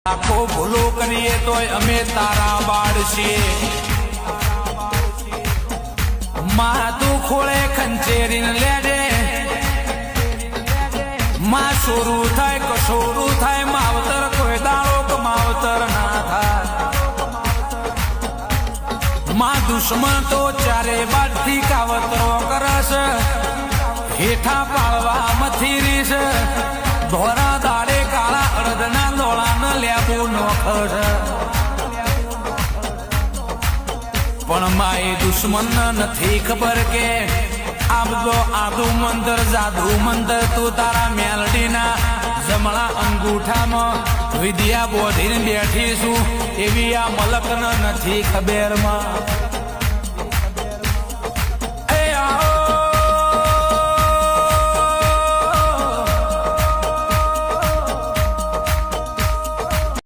આખો ભૂલો કરીએ તોય અમે તારા બાળ છીએ માં તું ખોળે ખંચેરીને લેડે માં શોરું થાય કશોરું થાય માવતર કોઈ દાડો કે માવતર ના થાય માં દુશ્મન તો ચારે બાજથી કાવતરો કરશ હેઠા પાળવા મથીરીશ ધોરા દાડે કાળા અડદના દોળાને લેવું નોખશ પણ માએ દુશ્મન નથી ખબર કે આ બધો આદુ મંદર જાદુ મંદર તું તારા મેલડીના જમણા અંગૂઠામાં વિદ્યા બોધીને બેઠી છું એવી આ મલકને નથી ખબર માં